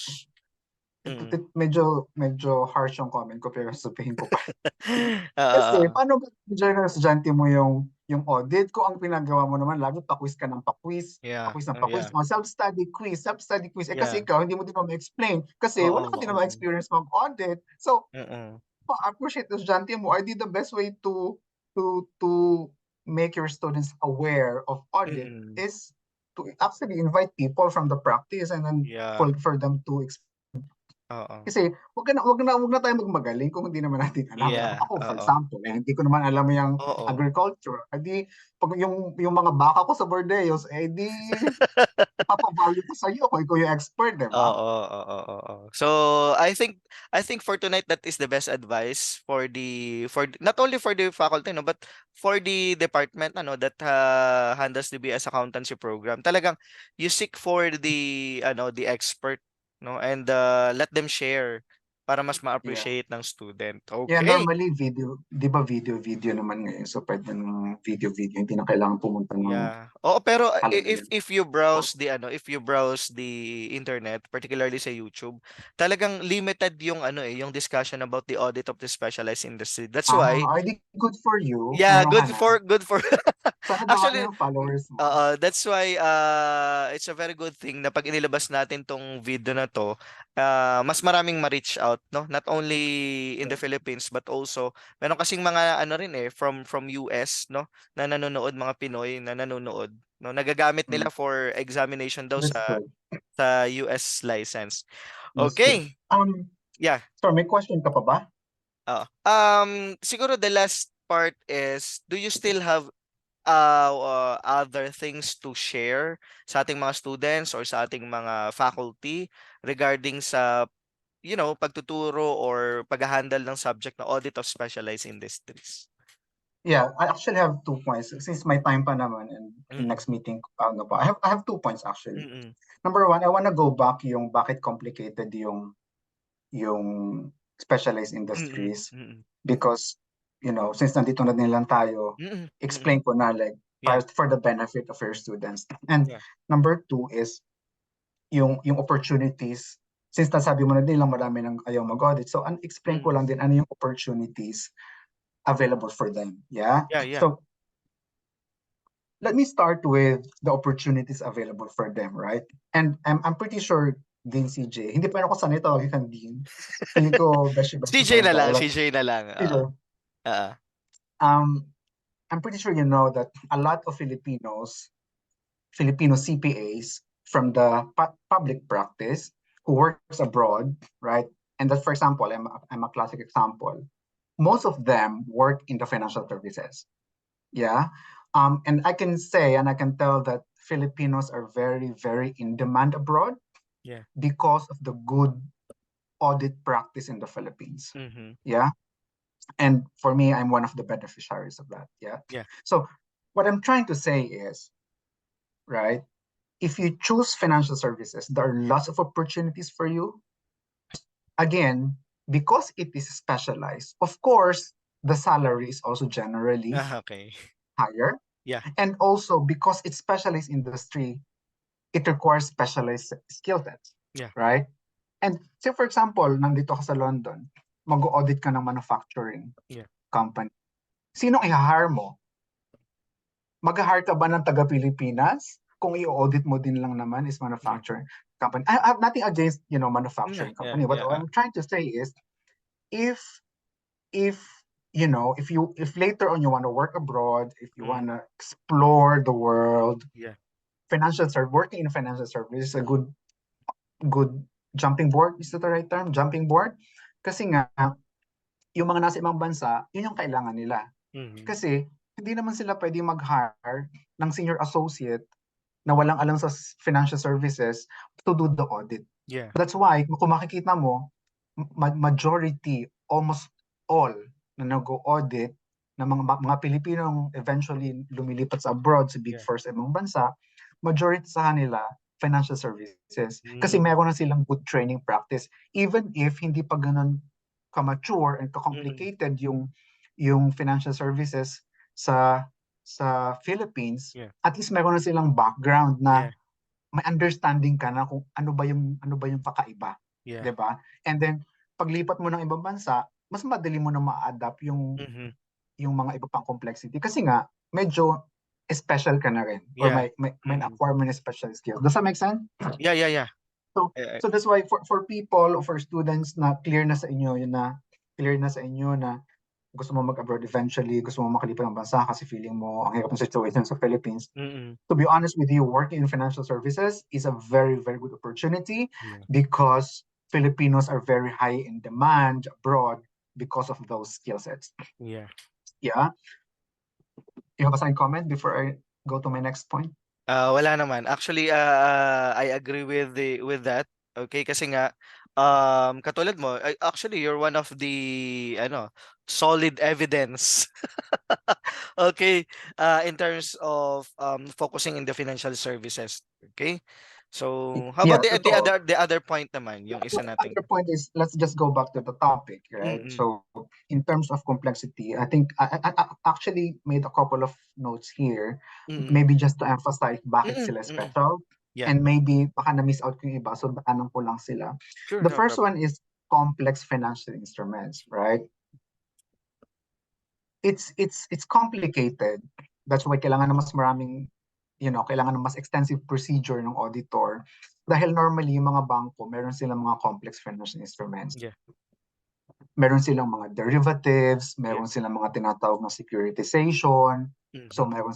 Mm. medyo harsh yung comment ko pero sasabihin ko pa. Oo, Kasi paano ba i-join ng estudyante mo yung audit ko ang pinagawa mo naman lagi pakwis ka ng pakwis, yeah, pakwis ng oh, pakwis, yeah, mga self-study quiz. Eh kasi yeah. ikaw hindi mo din ma-explain kasi Oo, wala ka din naman oo. experience mag-audit. So, Mm. appreciate the estudyante mo. I did the best way to make your students aware of audit Mm. is to actually invite people from the practice and then Yeah. for them to explain. Oo. Kasi wag na tayong magmagaling kung hindi naman natin alam. Yeah, Ako, for oo. example, hindi ko naman alam yung Oo. agriculture. Edi, pag yung mga baka ko sa Bordeos, edi, ipapavalue ko sa iyo kung ikaw yung expert, di ba? Oo, oo, oo. So I think for tonight that is the best advice for not only for the faculty no but for the department ano that handles the BS accountancy program. Talagang you seek for the expert no and let them share para mas Yeah. ma-appreciate ng student. Yeah, Okay. normally video, di ba video naman ngayon. So pwede ng video, hindi na kailangan pumunta ng Yeah. Oo, pero halalan. if you browse if you browse the internet, particularly sa YouTube, talagang limited yung yung discussion about the audit of the specialized industry. That's why, Di good for you. yeah, Meron ka na. good for Sana dumami actually, yung followers mo. that's why it's a very good thing na pag inilabas natin tong video na to, mas maraming ma-reach out, no? Not only in the Yeah, Philippines but also meron kasing mga ano rin from US, no? Na nanonood, mga Pinoy na nanonood, no? Nagagamit mm, nila for examination daw that's good. sa US license. That's good. Okay. Yeah. So may question ka pa ba? Oo. Siguro the last part is, do you still have other things to share sa ating mga students or sa ating mga faculty regarding sa pagtuturo or pag-handle ng subject na audit of specialized industries? Yeah, I actually have 2 points. Since my time pa naman and in Mm. next meeting, ano pa, I have 2 points actually. Mm. Number one, I wanna go back yung bakit complicated yung specialized Mm. industries Mm. because, since nandito na din lang tayo, Mm. Mm. explain ko na like Yeah. for the benefit of your students. And Yeah. number two is yung opportunities. Since nasabi mo na din lang marami nang ayaw mag-audit, so explain ko Mm. lang din ano yung opportunities available for them. Yeah. Yeah, yeah. So let me start with the opportunities available for them, right? And I'm pretty sure Dean CJ, hindi pa ako sanay tawagin kang Dean. Feeling ko beshi-beshi pa CJ rin na tayo. lang, Like, CJ na lang. Oo. Peter, Oo. um, I'm pretty sure you know that a lot of Filipino CPAs from the public practice who works abroad, right? And that, for example, I'm a classic example. Most of them work in the financial services. Yeah. And I can say and I can tell that Filipinos are very, very in demand abroad Yeah. because of the good audit practice in the Philippines. Mhm. Yeah. And for me, I'm one of the beneficiaries of that. Yeah. Yeah. So what I'm trying to say is, right, if you choose financial services, there are lots of opportunities for you. Again, because it is specialized, of course, the salary is also generally Okay. higher. Yeah. And also because it's specialized industry, it requires specialized skill sets, Yeah. right? And say for example, nandito ka sa London, mag-audit ka ng manufacturing Yeah. company. Sino i-hire mo? Mag-hire ka ba ng taga-Pilipinas? Kung i-audit mo din lang naman is Yeah. manufacturing company. I have nothing against, Yeah. manufacturing Yeah. company. But Yeah. what I'm trying to say is if if if later on you want to work abroad, if you Mm. want to explore the world, Yeah. working in financial service is a good jumping board. Is that the right term? Jumping board? Kasi nga, yung mga nasa ibang bansa, yun yung kailangan nila. Mhm. Kasi, hindi naman sila pwedeng mag-hire ng senior associate na walang alam sa financial services to do the audit. Yeah. That's why, kung makikita mo, majority, almost all na nag-audit ng mga Pilipinong eventually lumilipat sa abroad, sa Big Yeah. Four sa ibang bansa, majority sa kanila, financial services. Kasi Mm. meron na silang good training practice. Even if hindi pa ganun ka-mature and Mm. ka-complicated yung financial services sa Philippines, Yeah. at least meron na silang background na Yeah. may understanding ka na kung ano ba yung kakaiba, Yeah. 'di ba? And then paglipat mo ng ibang bansa, mas madali mo na ma-adapt Mhm. yung mga iba pang complexity kasi nga medyo special ka na rin or Yeah. may Mm. na-acquire mo na special skills. Does that make sense? Yeah, yeah, yeah. So Eh, so that's why for people or for students na clear na sa inyo na gusto mo mag-abroad eventually, gusto mo makalipat ng bansa kasi feeling mo ang hirap ng situation sa Philippines. mm. To be honest with you, working in financial services is a very, very good opportunity Yeah. because Filipinos are very high in demand abroad because of those skill sets. Yeah. Yeah. You have a side comment before I go to my next point? Wala naman. Actually, I agree with that. Okay, kasi nga katulad mo, actually you're one of the solid evidence. Okay, in terms of focusing in the financial services. Okay? So, how Yeah, about totoo. the other point naman, yung isa nating Other point is, let's just go back to the topic, right? mm. So in terms of complexity, I think I actually made a couple of notes here, Mm. maybe just to emphasize bakit Mm. sila Mm. special, Yeah. and maybe baka na-miss out ko yung iba, so daanan ko lang sila. Sure, The no first problem. one is complex financial instruments, right? It's complicated. That's why kailangan na mas maraming, kailangan ng mas extensive procedure ng auditor. Dahil normally, yung mga bangko, meron silang mga complex financial instruments. Yeah. Meron silang mga derivatives, Yeah. meron silang mga tinatawag na securitization, so Mhm. meron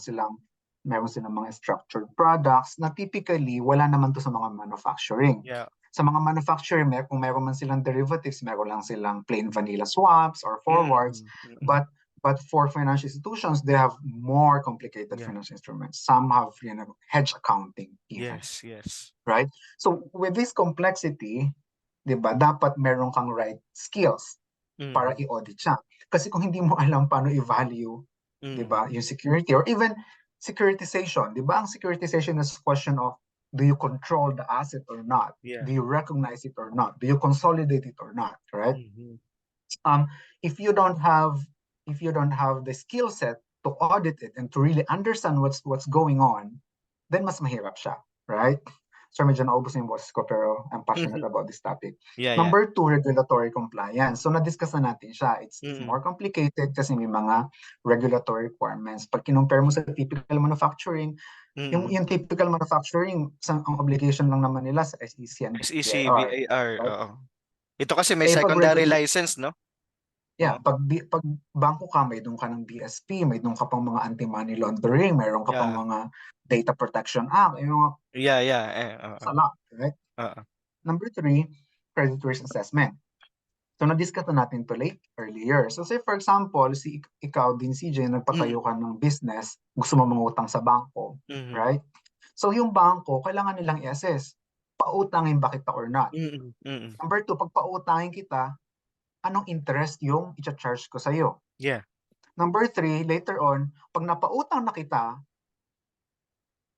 silang mga structured products na typically wala naman to sa mga manufacturing. Yeah. Sa mga manufacturing, kung meron man silang derivatives, meron lang silang plain vanilla swaps or forwards, Mm. Mm. but for financial institutions, they have more complicated Yeah. financial instruments. Some have, hedge accounting even, Yes, yes. right? So with this complexity, 'di ba, dapat meron kang right skills para Mhm. i-audit siya. Kasi kung hindi mo alam paano i-value, 'di Mm. ba, yung security or even securitization, 'di ba? Ang securitization is a question of, do you control the asset or not? Yeah. Do you recognize it or not? Do you consolidate it or not, right? Mhm. um, if you don't have if you don't have the skill set to audit it and to really understand what's going on, then mas mahirap siya, right? So medyo naubos na yung boses ko, pero I'm passionate about this topic. Yeah, yeah. Number two, regulatory compliance. So na-discuss na natin siya. It's Mm. more complicated kasi may mga regulatory requirements. Pag kinumpare mo sa typical manufacturing, yung, Mm. yung typical manufacturing, ang obligation lang naman nila sa SEC and SEC, BIR, VAR, right? oo. Ito kasi may Eh pag secondary license, no? Yeah, Oo. pag bangko ka, may doon ka ng BSP, may doon ka pang mga anti-money laundering, mayroon ka pang Yeah. mga Data Protection Act, yung mga Yeah, yeah, oo. sala, right? Oo. Number three, credit risk assessment. So na-discuss na natin to earlier. So say for example, ikaw din CJ, Mm. nagpatayo ka ng business, gusto mo mangutang sa bangko, Mhm. right? So yung bangko, kailangan nilang i-assess, pautangin ba kita or not? Mm. Mm. Number two, pag pautangin kita, anong interest yung i-charge ko sa'yo? Yeah. Number three, later on, pag napautang na kita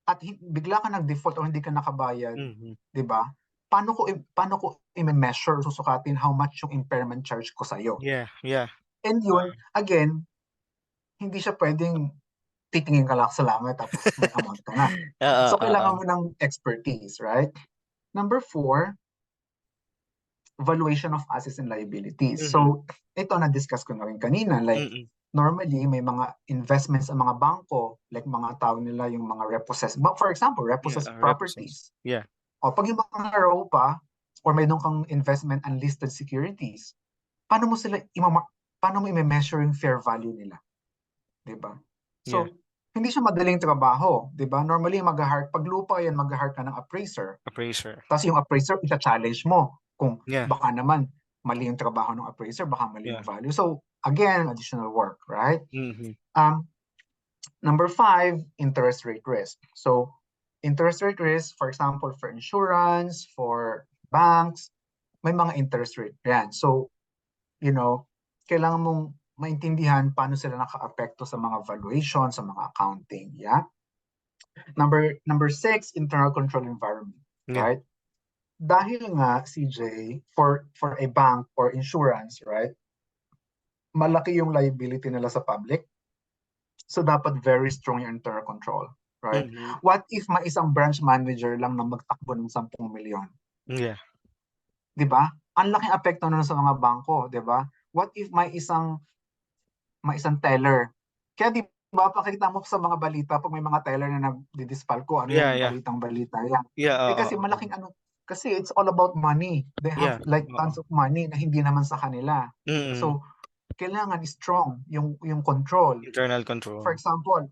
at bigla ka nag-default o hindi ka nakabayad, Mhm. 'di ba? Paano ko i-measure, susukatin how much yung impairment charge ko sa iyo? Yeah, yeah. And yun, again, hindi siya pwedeng titingin ka lang sa langit tapos may amount ka na. Oo, So oo. kailangan mo ng expertise, right? Number four, valuation of assets and liabilities. Mhm. So, ito na-discuss ko na rin kanina. Like, Mm. normally, may mga investments sa mga bangko, like mga tawag nila yung mga repossessed, but for example, Yeah, repossessed repossessed. properties. Yeah. O, pag yung mga raw pa, or may doon kang investment unlisted securities, paano mo sila, paano mo i-measure yung fair value nila? Diba? Yeah. So, hindi siya madaling trabaho. Diba? Normally, pag lupa yan, mag-hire ka ng appraiser. Appraiser. Tapos yung appraiser, ita-challenge mo kung Yeah. baka naman mali yung trabaho ng appraiser, baka mali yung Yeah. value. So, again, additional work, right? Mhm. Um, Number five, interest rate risk. So, interest rate risk, for example, for insurance, for banks, may mga interest rate yan. So, kailangan mong maintindihan paano sila naka-apekto sa mga valuation, sa mga accounting, yeah? Number six, internal control environment, Yeah. right? Dahil nga, CJ, for a bank or insurance, right, malaki yung liability nila sa public. So dapat very strong yung internal control, right? Mhm. What if may isang branch manager lang na magtakbo ng 10 milyon? Yeah. 'Di ba? Ang laking apekto nun sa mga bangko, 'di ba? What if may isang teller? Kaya 'di ba, pakita mo sa mga balita pag may mga teller na nagdidispalko, ano Yeah, yan, yeah. balitang-balita yan. Yeah, Kasi oo, oo. malaking ano, kasi it's all about money. They have Yeah, like oo. tons of money na hindi naman sa kanila. Mm. So, kailangan strong yung control. Internal For control. example,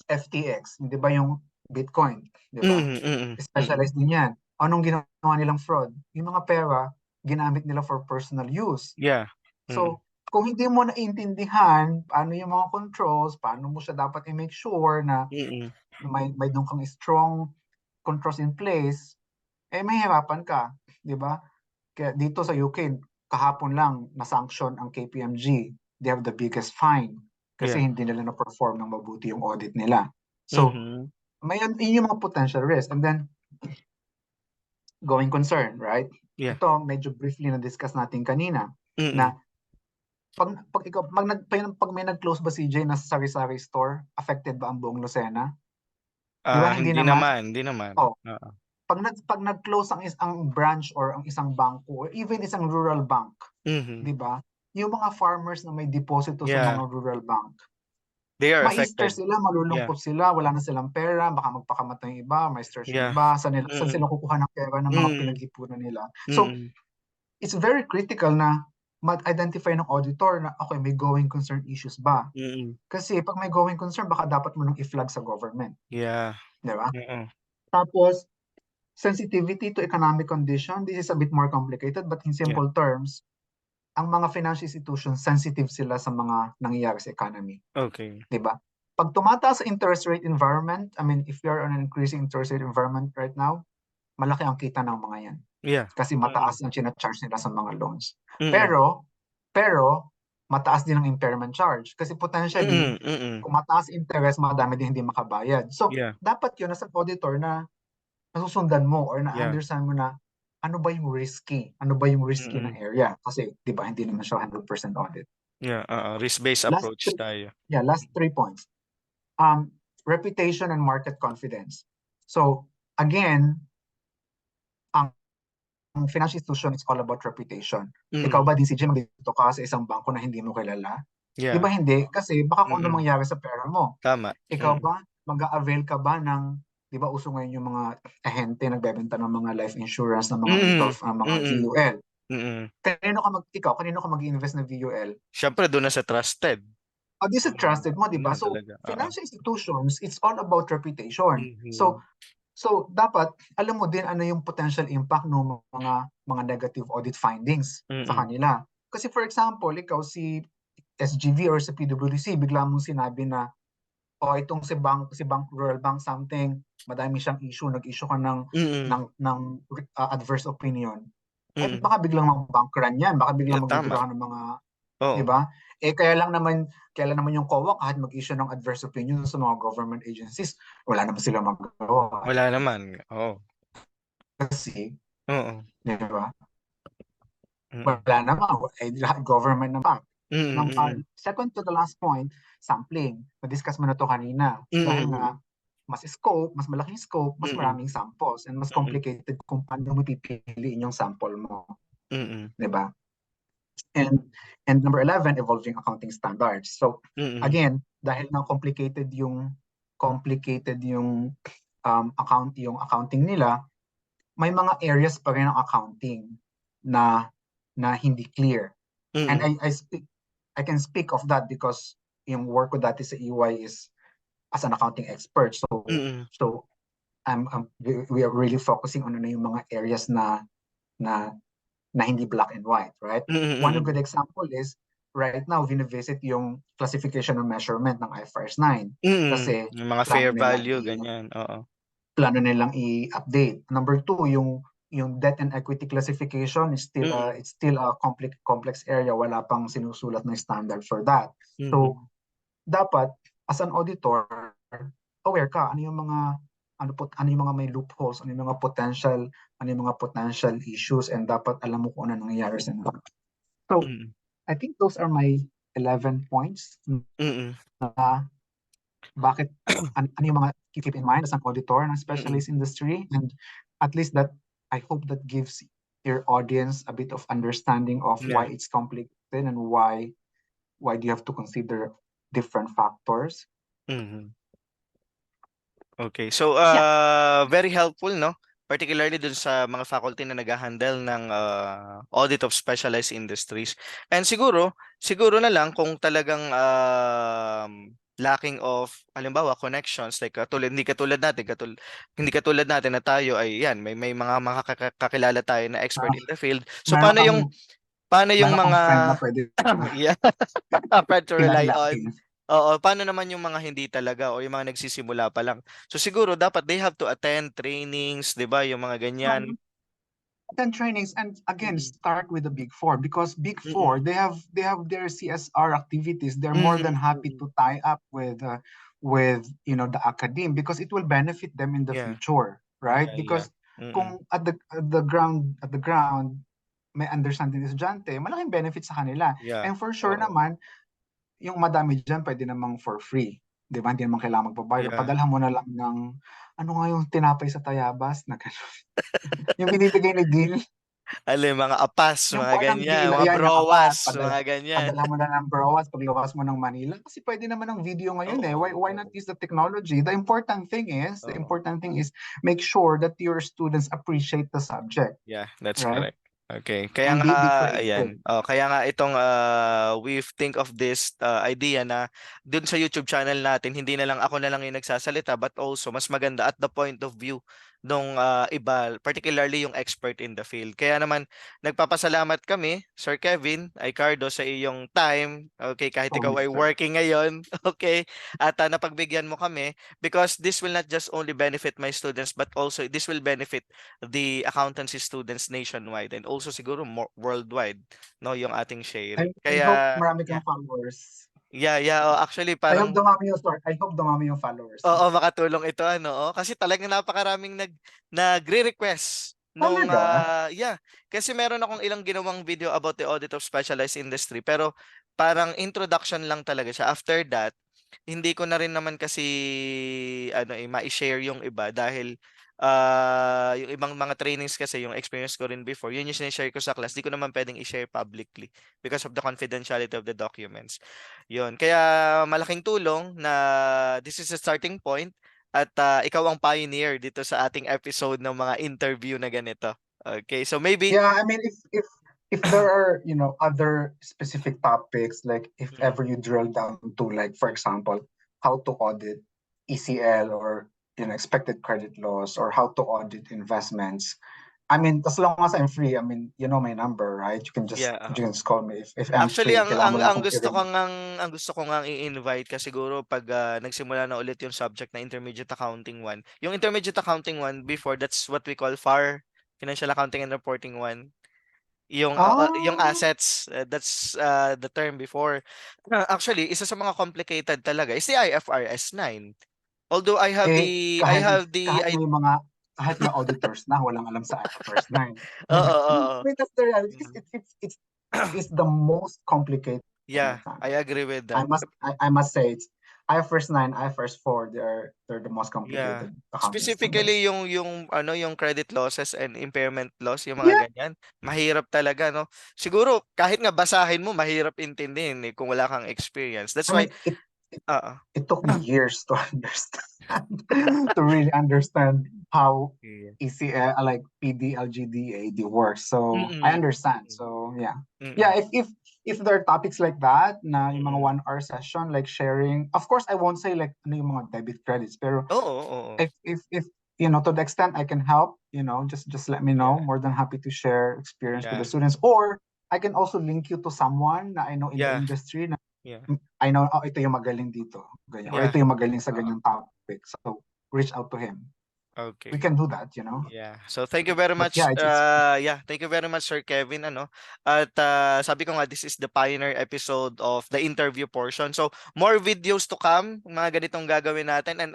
FTX, 'di ba yung Bitcoin, 'di ba? Mhm, mm. Mm. Specialized din yan. Anong ginawa nilang fraud? Yung mga pera, ginamit nila for personal use. Yeah. Mm. So, kung hindi mo naiintindihan paano yung mga controls, paano mo siya dapat i-make sure na Mm. may doon kang strong controls in place, mahihirapan ka, di ba? Kaya dito sa UK, kahapon lang na-sanction ang KPMG. They have the biggest fine kasi Yeah. hindi nila na-perform ng mabuti yung audit nila. So, Mhm. may yun yung mga potential risk. And then, going concern, right? Yeah. Ito, medyo briefly na-discuss natin kanina Mm. na pag ikaw, pag may nag-close ba CJ na sari-sari store, affected ba ang buong Lucena? Di ba hindi Hindi naman? naman, hindi naman. Oh, Oo. pag nag-close ang branch or ang isang bangko or even isang rural bank, Mhm. di ba? Yung mga farmers na may deposito sa Yeah, mga rural bank, they are ma-stress affected. sila, Yeah. malulungkot sila, wala na silang pera, baka magpakamatay yung iba, may stress yung Yeah. iba, saan Mm. sila kukuha ng pera ng mga Mm. pinag-ipunan nila. So, Mm. it's very critical na mag-identify ng auditor na, okay, may going concern issues ba? Mm. Kasi pag may going concern, baka dapat mo nang i-flag sa government. Yeah. Di ba? Mm. Tapos, sensitivity to economic condition, this is a bit more complicated, but in Yeah. simple terms, ang mga financial institutions, sensitive sila sa mga nangyayari sa economy. Okay. Di ba? Pag tumataas sa interest rate environment, I mean, if you're on an increasing interest rate environment right now, malaki ang kita ng mga yan. Yeah. Kasi Mm. mataas ang charge nila sa mga loans. Mm. Pero, mataas din ang impairment charge. Kasi potentially, Mm. Mm. kung mataas interest, madami din hindi makabayad. So, Yeah. dapat yun as an auditor na nasusundan mo or Yeah. na-understand mo na ano ba yung risky? Ano ba yung risky na Mm. area? Kasi, di ba, hindi naman siya 100% audit. Yeah, risk-based Last approach three, tayo. last 3 points. Reputation and market confidence. So, again, ang financial institution is all about reputation. Ikaw Mm. ba, DCJ, magdito ka sa isang bangko na hindi mo kilala? Di Yeah. ba hindi? Kasi baka kung ano Mm. mangyari sa pera mo. Tama. Ikaw Mm. ba, mag-a-avail ka ba ng, di ba uso ngayon yung mga ahente nagbebenta ng mga life insurance, ng mga Mm. mutual, ng mga Mm. VUL? Mm. Kanino ka mag-invest ng VUL? Siyempre doon na sa trusted. This is trusted mo, di Yun ba? na So, talaga. Oo. financial institutions, it's all about reputation. Mhm. So dapat alam mo din ano yung potential impact ng mga negative audit findings sa Mm. kanila. Kasi for example, ikaw si SGV or sa PWC, bigla mong sinabi na itong si Bank Rural Bank something, madami siyang issue, nag-issue ka Mm. ng adverse opinion. Mm. Baka biglang mag-bank run yan, baka Yeah, biglang tama. mag-withdraw ng mga, di Oo. ba? Kaya lang naman yung COA kahit mag-issue ng adverse opinion sa mga government agencies, wala naman sila magagawa. Wala naman. Oo. Kasi, Oo. di ba? Mm. Wala naman, lahat government naman. Mm. Mm. Second to the last point, sampling. Na-discuss mo na to kanina. Dahil Mm. nga, mas malaking scope, mas Mm. maraming samples, and mas Mm. complicated kung paano mo pipiliin yung sample mo. Mm. Di ba? And number 11, evolving accounting standards. So, Mm. again, dahil na complicated yung accounting nila, may mga areas pa rin ng accounting na hindi clear. And Mm. I can speak of that because yung work ko dati sa EY is as an accounting expert. Mm. So we are really focusing on ano yung mga areas na na hindi black and white, right? One Mm. good example is right now vinivisit yung classification and measurement ng IFRS 9 Mm. kasi Yung mga plano fair nilang value ganyan. Oo. i-update. Number two, yung debt and equity classification is still Mm. it's still a complex area, wala pang sinusulat na standard for that. So Mhm. dapat as an auditor, aware ka ano yung mga may loopholes, ano yung mga potential issues, and dapat alam mo kung ano nangyayari sa mga. So Mm. I think those are my 11 points Mm. na bakit ano yung mga keep in mind as an auditor ng Mm. specialist industry, and at least that I hope that gives your audience a bit of understanding of why Yeah. it's complicated and why do you have to consider different factors. Mhm. Okay. So, Yeah. very helpful, no? Particularly dun sa mga faculty na nag-handle ng audit of specialized industries. And siguro na lang kung talagang lacking of halimbawa connections like hindi katulad natin hindi katulad natin na tayo ay yan may mga kakilala tayo na expert Ah, in the field. So meron kang paano yung meron kang mga friend na pwede yeah, friend to rely on. kilalanin. Oo, paano naman yung mga hindi talaga o yung mga nagsisimula pa lang? So siguro dapat they have to attend trainings, 'di ba? Yung mga ganyan. Attend trainings and again Mm. start with the big four because big four Mm. they have their CSR activities. They're more Mhm. than happy Mm. to tie up with the academe because it will benefit them in the Yeah. future, right? Yeah, yeah. Because Mm. kung at the ground may understanding ng estudyante, malaking benefit sa kanila. Yeah. And for sure Oo. naman, yung madami dyan, pwede namang for free. Di ba? Hindi naman kailangan magbabayad. Yeah. Padalhan mo na lang ng, ano nga yung tinapay sa Tayabas? Na gano'n. Yung binibigay ni Dean, Mga apas, yung mga kuha ng ganyan, deal, mga ayan, yung browas, apat, padala, mga ganyan. padala mo na ng Broas pagluwas mo ng Manila. Kasi pwede naman ng video ngayon eh. Why, Oo, why not oo. use the technology? The Oo. important thing is make sure that your students appreciate the subject, Yeah, that's right? correct. Okay. Kaya And nga be creative. ayan. Oh, kaya nga itong we think of this idea na dun sa YouTube channel natin hindi na lang ako na lang yung nagsasalita but also mas maganda at the point of view nung iba, particularly yung expert in the field. Kaya naman nagpapasalamat kami, Sir Kevin, Aycardo sa iyong time. Okay, kahit So, ikaw ay mister. working ngayon, okay? At napagbigyan mo kami because this will not just only benefit my students but also this will benefit the accountancy students nationwide and also siguro more worldwide, no, yung ating sharing. I hope Kaya, marami yeah. kang followers. Yeah. Oh, actually, I hope dumami yung followers mo. oo, makatulong ito, ano, oh, kasi talagang napakaraming nagre-request nung, Talaga? yeah. Kasi meron akong ilang ginawang video about the audit of specialized industry, pero parang introduction lang talaga siya. After that, hindi ko na rin naman kasi ano mai-share yung iba dahil yung ibang mga trainings kasi yung experience ko rin before, yun yung sinishare ko sa class, di ko naman pwedeng i-share publicly because of the confidentiality of the documents. Yun. Kaya malaking tulong na this is a starting point at ikaw ang pioneer dito sa ating episode ng mga interview na ganito. Okay, so maybe Yeah, I mean, if there are, other specific topics, like if mm, ever you drill down to, like, for example, how to audit ECL or, expected credit loss, or how to audit investments. I mean, as long as I'm free, I mean, you know my number, right? You can just yeah. you can just call me if I'm Actually, free. Kailangan mo lang akong i-remind. ang gusto ko ngang i-invite kasi siguro pag nagsimula na ulit yung subject na intermediate accounting 1. Yung intermediate accounting 1 before, that's what we call FAR, financial accounting and reporting 1. Yung Ah, assets, that's the term before. Actually, isa sa mga complicated talaga is the IFRS 9. Although eh, I kahit, have the kahit may mga, kahit may auditors na, walang alam sa IFRS 9. oo, I oo. mean, that's the reality. Mm. It's the most complicated Yeah, I accounting. agree with I that. must I must say it's IFRS 9, IFRS 4, they're the most Yeah. complicated accounting Specifically standards. yung credit losses and impairment loss, yung Yeah, mga ganyan, mahirap talaga, no? Siguro kahit nga basahin mo, mahirap intindihin eh, kung wala kang experience. That's I why mean oo. it took me years to understand to really understand how Yeah. ECL, like PD, LGD, works. So I Mm. understand. Mm. So yeah. Yeah, Mm. if there are topics like that na yung mga Mm. 1 hour session, like sharing, of course I won't say like ano yung mga debit credits, pero Oo, oo. if to the extent I can help, just let me know. Yeah. More than happy to share experience with the Yeah. students. Or I can also link you to someone na I know in the Yeah. industry na Yeah. I know, oh, ito yung magaling dito, ganyan. Or Yeah. ito yung magaling sa ganyang topic. So reach out to him. We Okay. can do that. Yeah. So thank you very But yeah, much. Yeah, thank you very much Sir Kevin ano. At sabi ko nga this is the pioneer episode of the interview portion. So more videos to come, mga ganitong gagawin natin and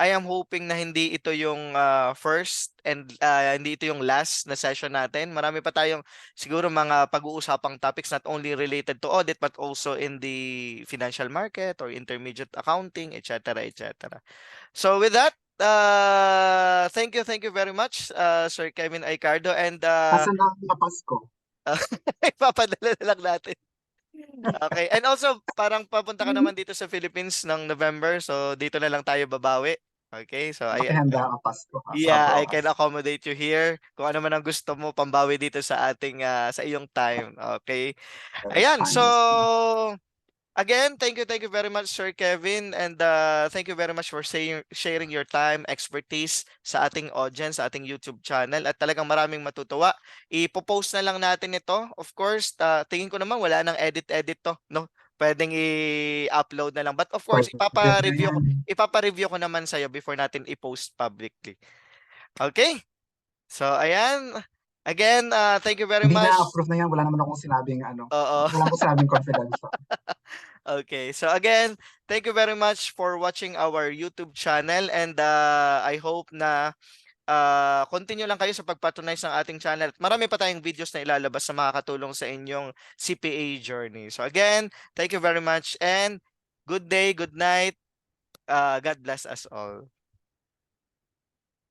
I am hoping na hindi ito yung first and hindi ito yung last na session natin. Marami pa tayong siguro mga pag-uusapang topics not only related to audit but also in the financial market or intermediate accounting, etc., etc. So with that, thank you very much, Sir Kevin Aycardo, and nasa na Pasko. ipapadala na lang natin. Okay, and also parang papunta ka naman dito sa Philippines ng November, so dito na lang tayo babawi. Okay, so Makihanda ka Pasko ha, sa yeah, I can Broas. accommodate you here. Kung ano man ang gusto mo, pambawi dito sa ating sa iyong time. Okay. That's Ayan, fine so with me. Again, thank you very much, Sir Kevin, and thank you very much for sharing your time, expertise sa ating audience, sa ating YouTube channel, at talagang maraming matutuwa. Ipo-post na lang natin ito. Of course, tingin ko naman wala nang edit-edit to, no? Pwedeng i-upload na lang. But of course, Pwede na yan. ipapa-review ko naman sa'yo before natin i-post publicly. Okay? So, ayan. Again, thank you very Hindi na, much. approve na yan. Wala naman akong sinabing ano. Oo. Wala akong sinabing confidential. Okay. So again, thank you very much for watching our YouTube channel, and I hope na continue lang kayo sa pagpatronize ng ating channel. At marami pa tayong videos na ilalabas na makakatulong sa inyong CPA journey. So again, thank you very much and good day, good night. God bless us all.